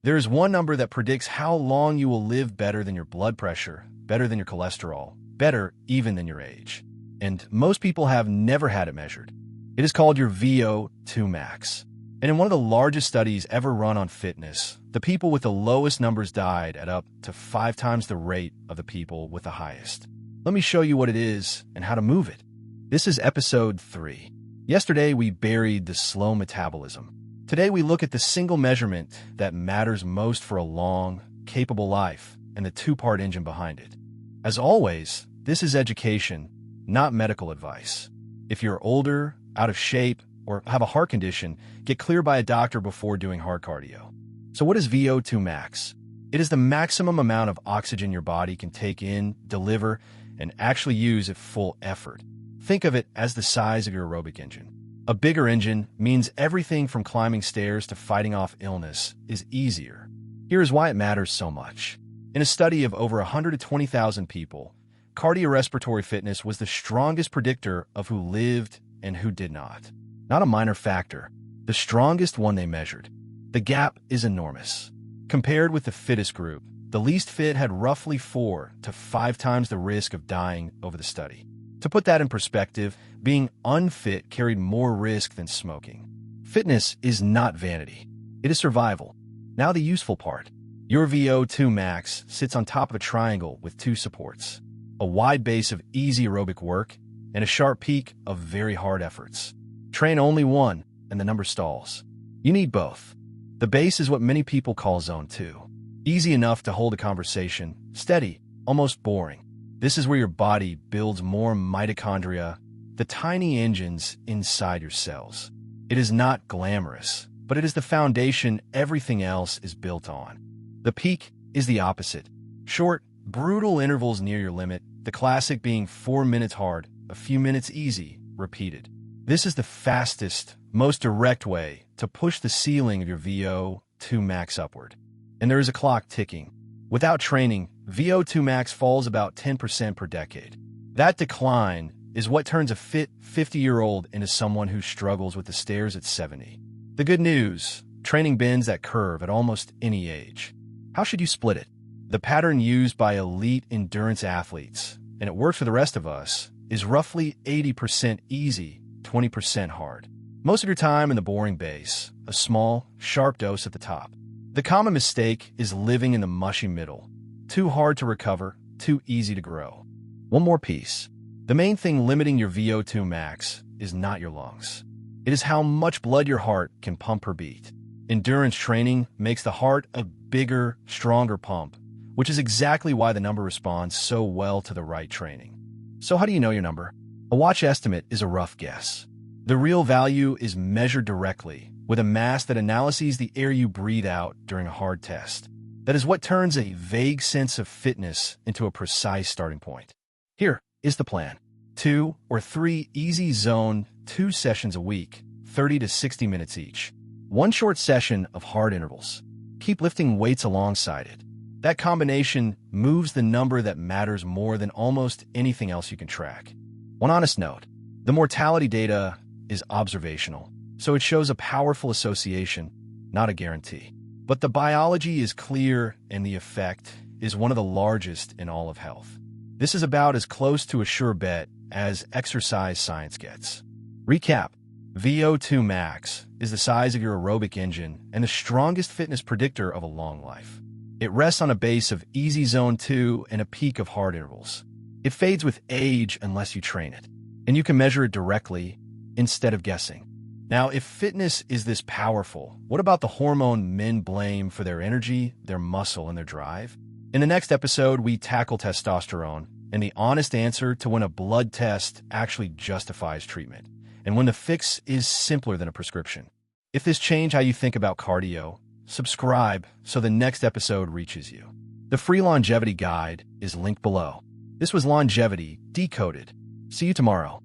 There is one number that predicts how long you will live better than your blood pressure, better than your cholesterol, better even than your age. And most people have never had it measured. It is called your VO2max. And in one of the largest studies ever run on fitness, the people with the lowest numbers died at up to 5 times the rate of the people with the highest. Let me show you what it is and how to move it. This is episode 3. Yesterday, we buried the slow metabolism. Today, we look at the single measurement that matters most for a long, capable life and the 2-part engine behind it. As always, this is education, not medical advice. If you're older, out of shape, or have a heart condition, get cleared by a doctor before doing hard cardio. So what is VO2max? It is the maximum amount of oxygen your body can take in, deliver, and actually use at full effort. Think of it as the size of your aerobic engine. A bigger engine means everything from climbing stairs to fighting off illness is easier. Here is why it matters so much. In a study of over 120,000 people, cardiorespiratory fitness was the strongest predictor of who lived and who did not. Not a minor factor, the strongest one they measured. The gap is enormous. Compared with the fittest group, the least fit had roughly 4 to 5 times the risk of dying over the study. To put that in perspective, being unfit carried more risk than smoking. Fitness is not vanity. It is survival. Now the useful part. Your VO2max sits on top of a triangle with 2 supports, a wide base of easy aerobic work and a sharp peak of very hard efforts. Train only one, and the number stalls. You need both. The base is what many people call zone 2. Easy enough to hold a conversation, steady, almost boring. This is where your body builds more mitochondria, the tiny engines inside your cells. It is not glamorous, but it is the foundation everything else is built on. The peak is the opposite. Short, brutal intervals near your limit, the classic being 4 minutes hard, a few minutes easy, repeated. This is the fastest, most direct way to push the ceiling of your VO2max upward. And there is a clock ticking. Without training, VO2max falls about 10% per decade. That decline is what turns a fit 50-year-old into someone who struggles with the stairs at 70. The good news, training bends that curve at almost any age. How should you split it? The pattern used by elite endurance athletes, and it works for the rest of us, is roughly 80% easy, 20% hard. Most of your time in the boring base, a small, sharp dose at the top. The common mistake is living in the mushy middle. Too hard to recover, too easy to grow. One more piece. The main thing limiting your VO2max is not your lungs. It is how much blood your heart can pump per beat. Endurance training makes the heart a bigger, stronger pump, which is exactly why the number responds so well to the right training. So how do you know your number? A watch estimate is a rough guess. The real value is measured directly with a mask that analyzes the air you breathe out during a hard test. That is what turns a vague sense of fitness into a precise starting point. Here is the plan. 2 or 3 easy zone 2 sessions a week, 30 to 60 minutes each. 1 short session of hard intervals. Keep lifting weights alongside it. That combination moves the number that matters more than almost anything else you can track. One honest note, the mortality data is observational, so it shows a powerful association, not a guarantee. But the biology is clear and the effect is one of the largest in all of health. This is about as close to a sure bet as exercise science gets. Recap, VO2max is the size of your aerobic engine and the strongest fitness predictor of a long life. It rests on a base of easy zone 2 and a peak of hard intervals. It fades with age unless you train it, and you can measure it directly instead of guessing. Now, if fitness is this powerful, what about the hormone men blame for their energy, their muscle, and their drive? In the next episode, we tackle testosterone and the honest answer to when a blood test actually justifies treatment, and when the fix is simpler than a prescription. If this changed how you think about cardio, subscribe so the next episode reaches you. The free longevity guide is linked below. This was Longevity Decoded. See you tomorrow.